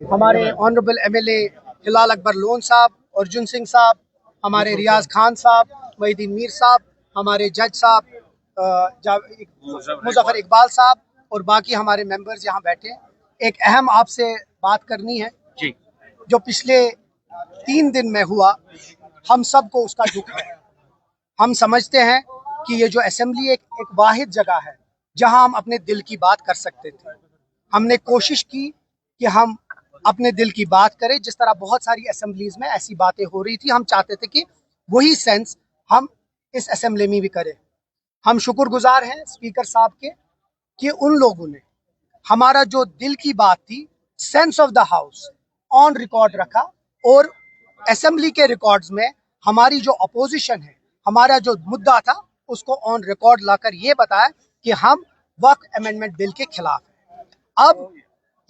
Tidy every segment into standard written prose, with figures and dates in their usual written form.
हमारे honourable MLA हिलाल Akbar loan साहब, अर्जुन सिंह साहब, हमारे रियाज खान साहब, मोहिद्दीन मीर साहब, हमारे जज साहब मुजफ्फर इकबाल साहब और बाकी हमारे मेंबर्स यहाँ बैठे। एक अहम आपसे बात करनी है जी। जो पिछले 3 दिन में हुआ, हम सबको उसका दुख है। हम समझते हैं कि ये जो असेंबली एक वाहिद जगह है जहां हम अपने दिल की बात कर सकते थे। हमने कोशिश की कि हम अपने दिल की बात करें, जिस तरह बहुत सारी असेंबलीज में ऐसी बातें हो रही थी। हम चाहते थे कि वही सेंस हम इस असेंबली में भी करें। हम शुक्रगुजार हैं स्पीकर साहब के कि उन लोगों ने हमारा जो दिल की बात थी, sense of the house, on record रखा और असेंबली के रिकॉर्ड्स में हमारी जो अपोजिशन है, हमारा जो मुद्दा था, उसको ऑन रिकॉर्ड लाकर ये बताया कि हम वक्फ अमेंडमेंट बिल के खिलाफ हैं। अब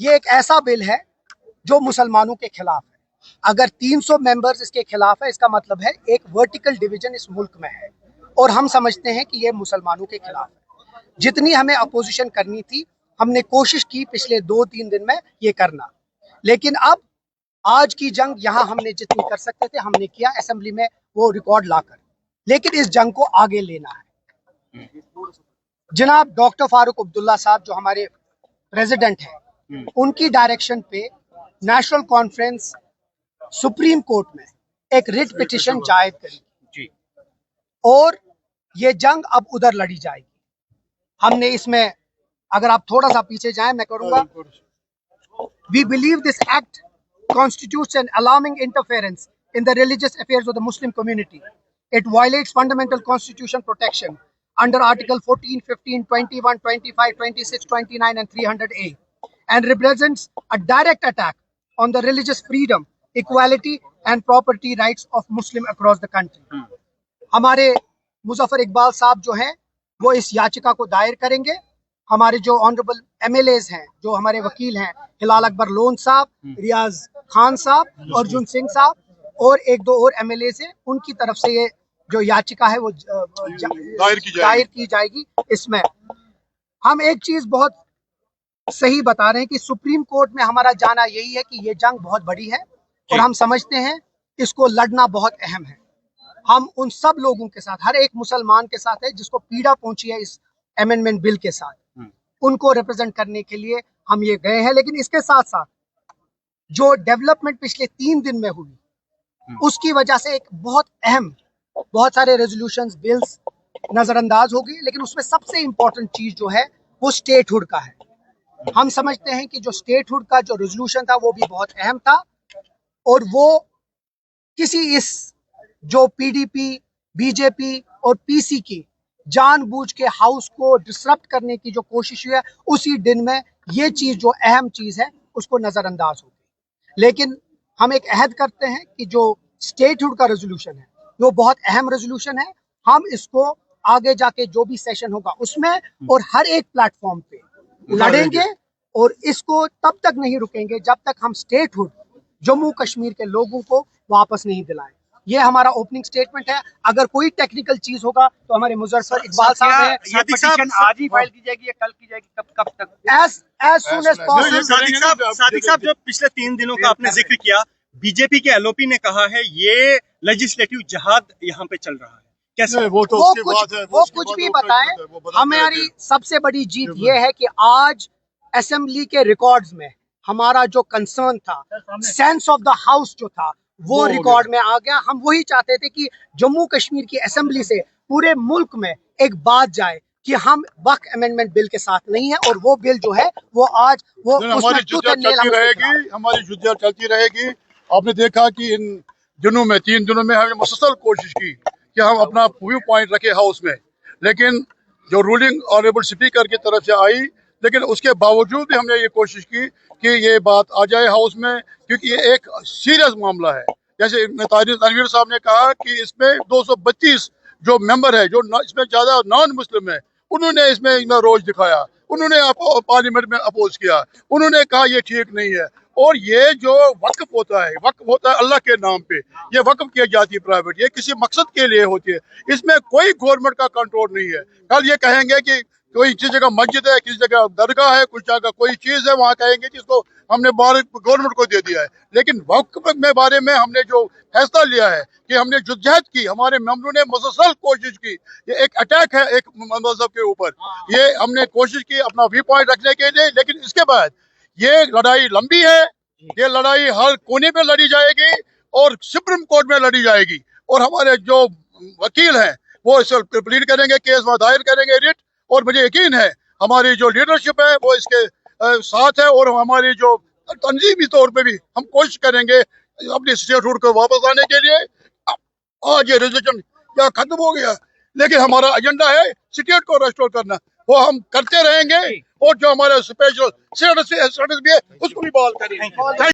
ये एक ऐसा बिल है जो मुसलमानों के खिलाफ है। अगर 300 मेंबर्स इसके खिलाफ है, इसका मतलब है एक वर्टिकल डिवीजन इस मुल्क में है और हम समझते हैं कि ये मुसलमानों के खिलाफ है। जितनी हमें अपोजिशन करनी थी, हमने कोशिश की पिछले 2-3 दिन में ये करना, लेकिन अब आज की जंग यहाँ हमने जितनी कर सकते थे हमने किया असेंबली में वो रिकॉर्ड लाकर, लेकिन इस जंग को आगे लेना है। जनाब डॉक्टर फारूक अब्दुल्ला साहब जो हमारे प्रेसिडेंट हैं, उनकी डायरेक्शन पे नेशनल कॉन्फ्रेंस सुप्रीम कोर्ट में एक रिट पिटिशन जायद करी और ये जंग अब उधर लड़ी जाएगी। हमने इसमें, अगर आप थोड़ा सा पीछे जाएं, मैं करूंगा। We believe this act constitutes an alarming interference in the religious affairs of the Muslim community. It violates fundamental constitutional protection under Article 14, 15, 21, 25, 26, 29 and 300A and represents a direct attack on the religious freedom, equality and property rights of Muslim across the country. हमारे मुजफ्फर इकबाल साहब जो हैं वो इस याचिका को दायर करेंगे। हमारे जो ऑनरेबल एमएलएज हैं, जो हमारे वकील हैं, हिलाल अकबर लोन साहब, रियाज खान साहब, अर्जुन सिंह साहब और 1-2 और एमएलए हैं, उनकी तरफ से ये जो याचिका है वो दायर की जाएगी। इसमें हम एक चीज बहुत सही बता रहे हैं कि सुप्रीम कोर्ट में हमारा जाना यही है कि ये जंग बहुत बड़ी है और हम समझते हैं इसको लड़ना बहुत अहम है। हम उन सब लोगों के साथ, हर एक मुसलमान के साथ है जिसको पीड़ा पहुंची है इस अमेंडमेंट बिल के साथ, उनको रिप्रेजेंट करने के लिए हम ये गए हैं। लेकिन इसके साथ साथ जो डेवलपमेंट पिछले 3 दिन में हुई, उसकी वजह से एक बहुत सारे रेजोल्यूशंस, बिल्स नजरअंदाज हो गई, लेकिन उसमें सबसे इंपॉर्टेंट चीज जो है वो स्टेटहुड का है। हम समझते हैं कि जो स्टेटहुड का जो रेजोल्यूशन था वो भी बहुत अहम था और वो किसी इस जो पीडीपी, बीजेपी और पीसी की जानबूझ के हाउस को डिसरप्ट करने की जो कोशिश हुई है, उसी दिन में ये चीज जो अहम चीज है उसको नजरअंदाज हो गई। लेकिन हम एक अहद करते हैं कि जो स्टेटहुड का रेजोल्यूशन है वो बहुत अहम रेजोल्यूशन है। हम इसको आगे जाके जो भी सेशन होगा उसमें और हर एक प्लेटफॉर्म पे लड़ेंगे और इसको तब तक नहीं रुकेंगे जब तक हम स्टेटहुड जम्मू कश्मीर के लोगों को वापस नहीं दिलाएं। ये हमारा ओपनिंग स्टेटमेंट है। अगर कोई टेक्निकल चीज होगा तो हमारे मुजफ्फर इकबाल साहब हैं, ये पिटीशन आज ही फाइल की जाएगी या कल की जाएगी, कब तक? As soon as possible. Sadiq sahab, जो पिछले 3 दिनों का आपने जिक्र किया, बीजेपी के एलओपी ने कहा है ये लेजिस्लेटिव जहाद यहाँ पे चल रहा है, कैसे? वो कुछ भी बताएं, हमारी सबसे बड़ी जीत ये है कि आज असेंबली के रिकॉर्ड्स में हमारा जो कंसर्न था, सेंस ऑफ द हाउस जो था, वो रिकॉर्ड में आ गया। हम वही चाहते थे कि जम्मू कश्मीर की असेंबली से पूरे मुल्क में एक बात जाए कि हम वक्फ अमेंडमेंट बिल के साथ नहीं है और वो बिल जो है वो आज वो हमारी जुद्दत चलती रहेगी। आपने देखा कि इन दिनों में 3 दिनों में हमने मुसलसल कोशिश की कि हम अपना व्यू पॉइंट रखे हाउस में, लेकिन जो रूलिंग ऑनरेबल स्पीकर की तरफ से आई, लेकिन उसके बावजूद भी हमने ये कोशिश की कि ये बात आ जाए हाउस में, क्योंकि ये एक सीरियस मामला है। जैसे तनवीर साहब ने कहा कि इसमें 232 जो मेंबर है, जो इसमें ज्यादा नॉन मुस्लिम है, उन्होंने इसमें रोज दिखाया, उन्होंने पार्लियामेंट में अपोज किया, उन्होंने कहा ये ठीक नहीं है। और ये जो वक्फ होता है अल्लाह के नाम पे, ये वक्फ की जाती है प्राइवेट, ये किसी मकसद के लिए होती है, इसमें कोई गवर्नमेंट का कंट्रोल नहीं है। कल ये कहेंगे कि कोई किसी जगह मस्जिद है, किसी जगह दरगाह है, कुछ जगह कोई चीज है, वहाँ कहेंगे जिसको हमने गवर्नमेंट को दे दिया है। लेकिन वक्फ में बारे में हमने जो फैसला लिया है कि हमने जुद्दहद की, हमारे मेंबरों ने मुसलसल कोशिश की, ये एक अटैक है एक मजहब के ऊपर, ये हमने कोशिश की अपना व्यू पॉइंट रखने के लिए। लेकिन इसके बाद ये लड़ाई लंबी है, ये लड़ाई हर कोने पे लड़ी जाएगी और सुप्रीम कोर्ट में लड़ी जाएगी। और हमारे जो वकील हैं वो इस प्लीड करेंगे, केस वहाँ दायर करेंगे, रिट। और मुझे यकीन है हमारी जो लीडरशिप है वो इसके साथ है, और हमारी जो तंजीमी तौर पे भी हम कोशिश करेंगे अपनी स्टेटहुड को वापस लाने के लिए। आज ये रेजोल्यूशन क्या खत्म हो गया, लेकिन हमारा एजेंडा है स्टेट को रेस्टोर करना, वो हम करते रहेंगे। और जो हमारा स्पेशल स्टेटस भी है उसको भी बहाल करेंगे।